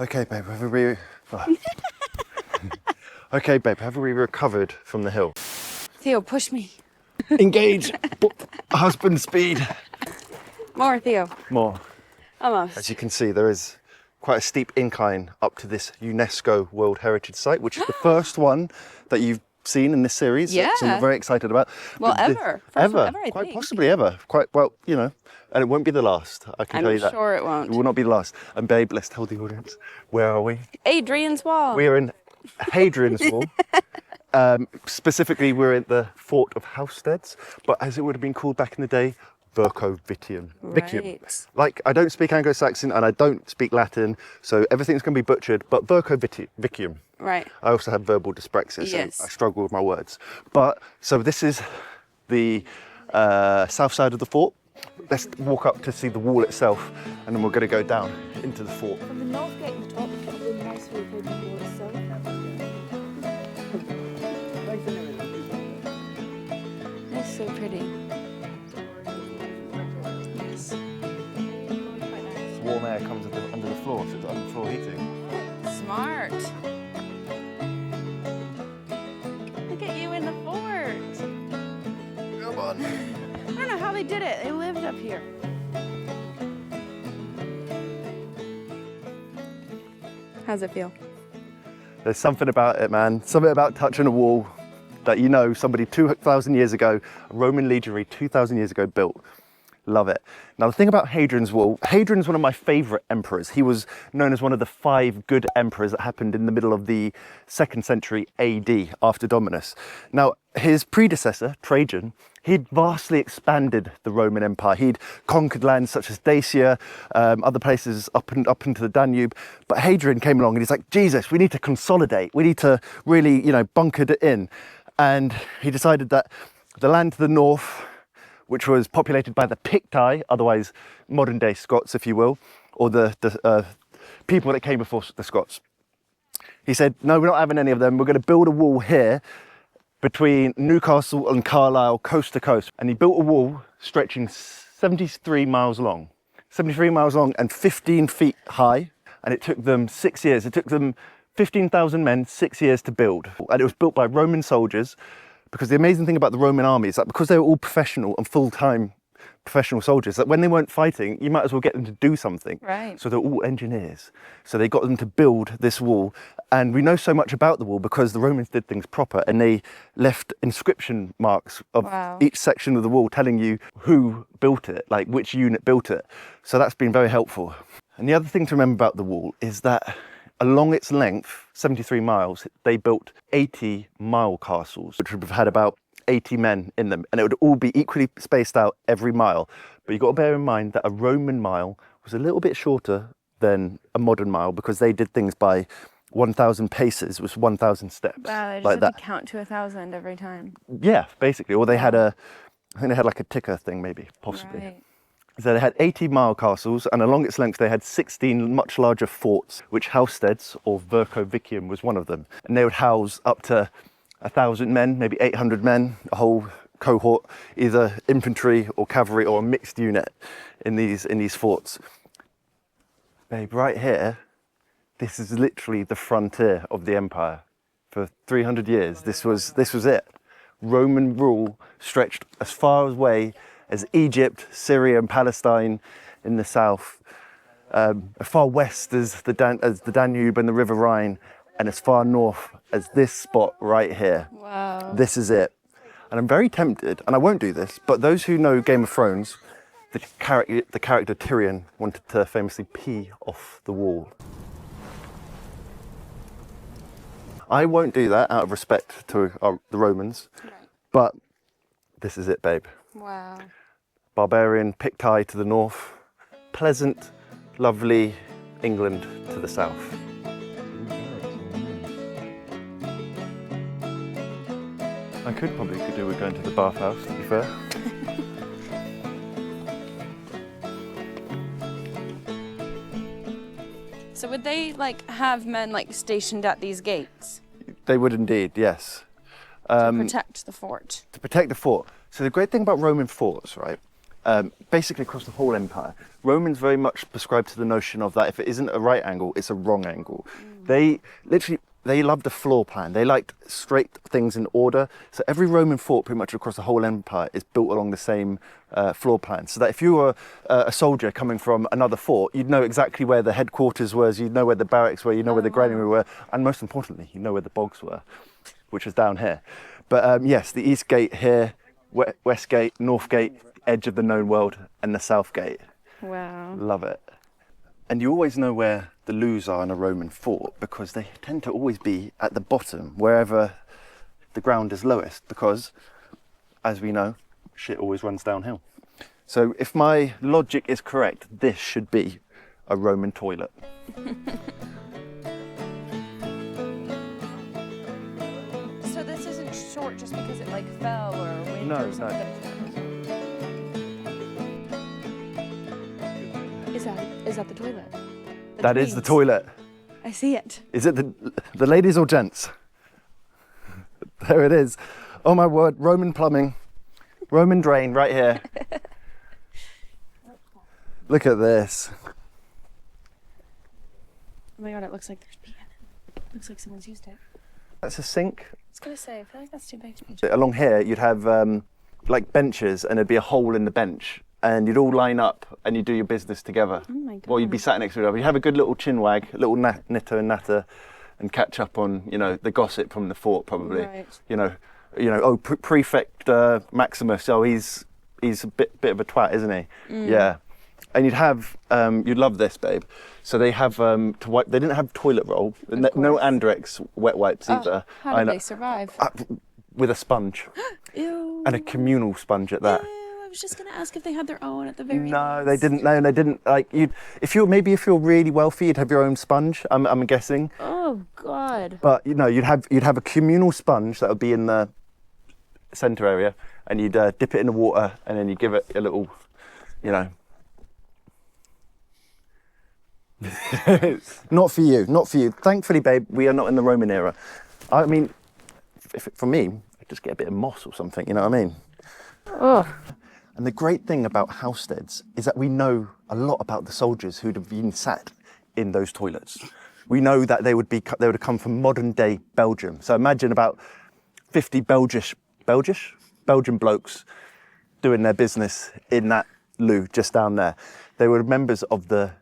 Okay, babe, have we... Okay, babe, have we recovered from the hill? Theo, push me. Engage! Husband speed! More, Theo. More. Almost. As you can see, there is quite a steep incline up to this UNESCO World Heritage Site, which is the first one that you've seen in this series. Yeah. So I'm very excited about. Well, But ever. First ever. one ever, I Quite think. possibly ever. Quite, well, you know, and it won't be the last. I can tell you that. I'm sure it won't. It will not be the last. And babe, let's tell the audience, where are we? Hadrian's Wall. We are in Hadrian's Wall. Specifically, we're at the fort of Housesteads, but as it would have been called back in the day, Verco Vitium. Right. Like, I don't speak Anglo-Saxon and I don't speak Latin, so everything's going to be butchered, but Verco Vitium. Right. I also have verbal dyspraxia, so Yes. I struggle with my words. But, so this is the south side of the fort. Let's walk up to see the wall itself, and then we're going to go down into the fort. From the north gate at the top, it's got a really nice view of the wall itself. It's so pretty. Yes. Warm air comes under the floor, so it's underfloor heating. Smart. Look at you in the fort. Come on. I don't know how they did it. They lived up here. How's it feel? There's something about it, man. Something about touching a wall that you know somebody 2,000 years ago, a Roman legionary 2,000 years ago built. Love it. Now the thing about Hadrian's Wall, Hadrian's one of my favorite emperors. He was known as one of the 5 good emperors that happened in the middle of the 2nd century AD after Dominus. Now his predecessor, Trajan, he'd vastly expanded the Roman Empire. He'd conquered lands such as Dacia, other places up into the Danube. But Hadrian came along and he's like, Jesus, we need to consolidate. We need to really, you know, bunker it in. And he decided that the land to the north, which was populated by the Picti, otherwise modern day Scots, if you will, or the people that came before the Scots. He said, no, we're not having any of them. We're going to build a wall here between Newcastle and Carlisle, coast to coast. And he built a wall stretching 73 miles long. 73 miles long and 15 feet high. And it took them 6 years. It took them 15,000 men, 6 years to build. And it was built by Roman soldiers, because the amazing thing about the Roman army is that because they were all professional and full-time professional soldiers, that when they weren't fighting, you might as well get them to do something. Right. So they're all engineers. So they got them to build this wall. And we know so much about the wall because the Romans did things proper, and they left inscription marks of each section of the wall telling you who built it, like which unit built it. So that's been very helpful. And the other thing to remember about the wall is that along its length, 73 miles, they built 80 mile castles, which would have had about 80 men in them, and it would all be equally spaced out every mile. But you've got to bear in mind that a Roman mile was a little bit shorter than a modern mile because they did things by 1,000 paces, was 1,000 steps. Wow, they just like have that. to count to 1,000 every time. Yeah, basically. Or they had I think they had like a ticker thing maybe, possibly. Right. So they had 80 mile castles, and along its length they had 16 much larger forts, which Housesteads, or Verco Vitium, was one of them. And they would house up to 1,000 men, maybe 800 men, a whole cohort, either infantry or cavalry or a mixed unit in these forts. Babe, right here, this is literally the frontier of the empire. For 300 years, this was it. Roman rule stretched as far away as Egypt, Syria and Palestine in the south, as far west as the Danube and the River Rhine, and as far north as this spot right here. Wow. This is it. And I'm very tempted, and I won't do this, but those who know Game of Thrones, the character Tyrion wanted to famously pee off the wall. I won't do that out of respect to the Romans, but this is it, babe. Wow. Barbarian Picti to the north, pleasant, lovely England to the south. I could probably do with going to the bathhouse, to be fair. So would they like have men like stationed at these gates They would indeed, yes. to protect the fort? To protect the fort. So the great thing about Roman forts, right, basically across the whole empire. Romans very much prescribed to the notion of that if it isn't a right angle, it's a wrong angle. They loved the floor plan. They liked straight things in order. So every Roman fort pretty much across the whole empire is built along the same floor plan. So that if you were a soldier coming from another fort, you'd know exactly where the headquarters was, you'd know where the barracks were, you know where the granary were, and most importantly, you know where the bogs were, which was down here. But yes, the east gate here, west gate, north gate, edge of the known world, and the south gate. Wow. Love it. And you always know where the loos are in a Roman fort because they tend to always be at the bottom, wherever the ground is lowest, because, as we know, shit always runs downhill. So if my logic is correct, this should be a Roman toilet. So this isn't short just because it like fell or wind No, or no. something? Is that the toilet? That is the tweeds. toilet. I see it. Is it the ladies or gents? There it is. Oh my word, Roman plumbing. Roman drain right here. Look at this. Oh my god, it looks like there's pee in it. Looks like someone's used it. That's a sink. I was gonna say, I feel like that's too big to be. Along here, you'd have like benches, and there'd be a hole in the bench, and you'd all line up and you'd do your business together. Oh my god. Well, you'd be sat next to each other. You'd have a good little chin wag, a little knitter and natter, and catch up on, you know, the gossip from the fort, probably. Right. You know, oh, Prefect Maximus. Oh, he's a bit of a twat, isn't he? Yeah. And you'd have, you'd love this, babe. So they have to wipe. They didn't have toilet roll. No course. Andrex wet wipes either. How did they survive? With a sponge. Ew. And a communal sponge at that. Ew, I was just gonna ask if they had their own at the very No, least. they didn't. No, they didn't. Like if you're really wealthy, you'd have your own sponge. I'm guessing. Oh god. But you'd have a communal sponge that would be in the centre area, and you'd dip it in the water, and then you give it a little, you know. Not for you. Thankfully, babe, we are not in the Roman era. I mean, for me, I'd just get a bit of moss or something. You know what I mean? Ugh. And the great thing about Housesteads is that we know a lot about the soldiers who'd have been sat in those toilets. We know that they would have come from modern day Belgium. So imagine about 50 Belgian blokes doing their business in that loo just down there. They were members of the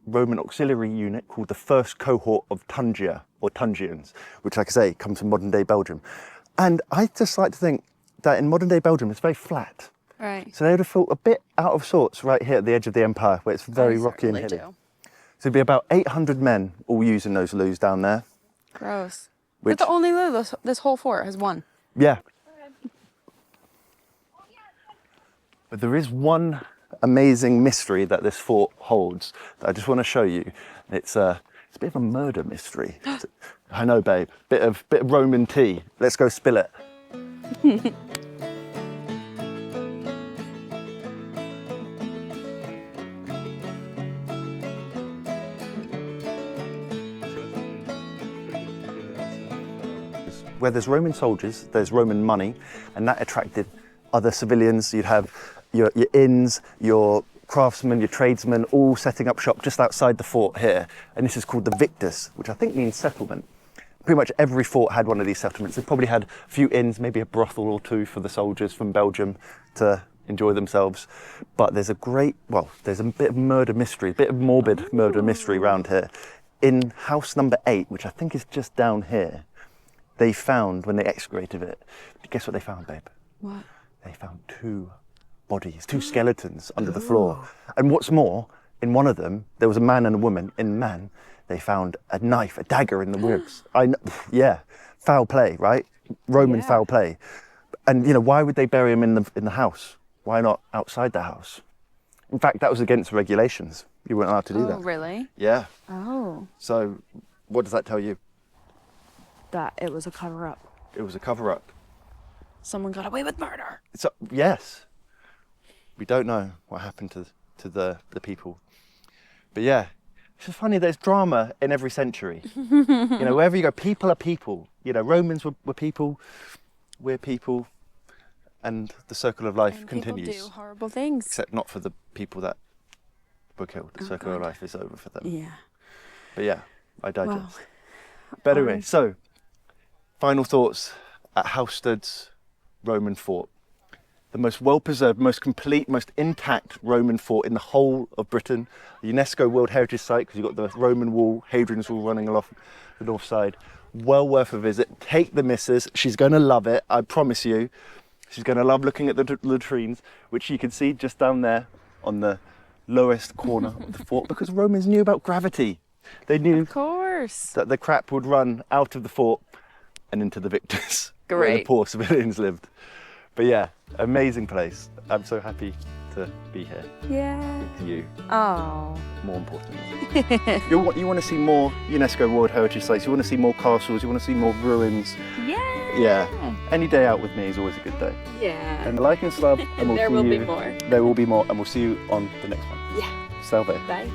Roman auxiliary unit called the first cohort of Tungia, or Tungians, which, like I say, comes from modern day Belgium. And I just like to think that in modern day Belgium, it's very flat. Right. So they would have felt a bit out of sorts right here at the edge of the empire, where it's very rocky and hilly. Do. So it'd be about 800 men all using those loos down there. Gross. Which- But the only loo this whole fort has one. Yeah. But there is one amazing mystery that this fort holds that I just want to show you. It's a bit of a murder mystery. I know, babe. Bit of Roman tea. Let's go spill it. Where there's Roman soldiers, there's Roman money, and that attracted other civilians. You'd have your inns, your craftsmen, your tradesmen, all setting up shop just outside the fort here. And this is called the victus, which I think means settlement. Pretty much every fort had one of these settlements. They probably had a few inns, maybe a brothel or two for the soldiers from Belgium to enjoy themselves. But there's a bit of murder mystery, a bit of morbid murder mystery around here. In house number 8, which I think is just down here, they found, when they excavated it, guess what they found, babe? What? They found 2 bodies, 2 skeletons under the floor. And what's more, in one of them, there was a man and a woman. In the man, they found a knife, a dagger in the ribs. Yeah, foul play, right? Roman foul play. And why would they bury him in the house? Why not outside the house? In fact, that was against regulations. You weren't allowed to do that. Oh, really? Yeah. Oh. So, what does that tell you? That it was a cover-up. It was a cover-up. Someone got away with murder. So, yes. We don't know what happened to the people. But yeah, it's just funny, there's drama in every century. Wherever you go, people are people. Romans were people, we're people. and the circle of life And continues. people do horrible things. Except not for the people that were killed. The Oh, circle of God. life is over for them. Yeah. But yeah, I digest. Wow. But anyway, so final thoughts at Housesteads Roman fort. The most well-preserved, most complete, most intact Roman fort in the whole of Britain. A UNESCO World Heritage Site because you've got the Roman wall, Hadrian's wall running along the north side. Well worth a visit. Take the missus. She's going to love it. I promise you. She's going to love looking at the latrines, which you can see just down there on the lowest corner of the fort because Romans knew about gravity. They knew Of course. that the crap would run out of the fort and into the victors, where the Great. poor civilians lived. But yeah, amazing place. I'm so happy to be here Yeah. with you, Oh. more importantly. you want to see more UNESCO World Heritage Sites, you want to see more castles, you want to see more ruins. Yeah. Yeah, any day out with me is always a good day. Yeah. And like and sub, and we'll There see will you. be more. There will be more, and we'll see you on the next one. Yeah. Salve. Bye.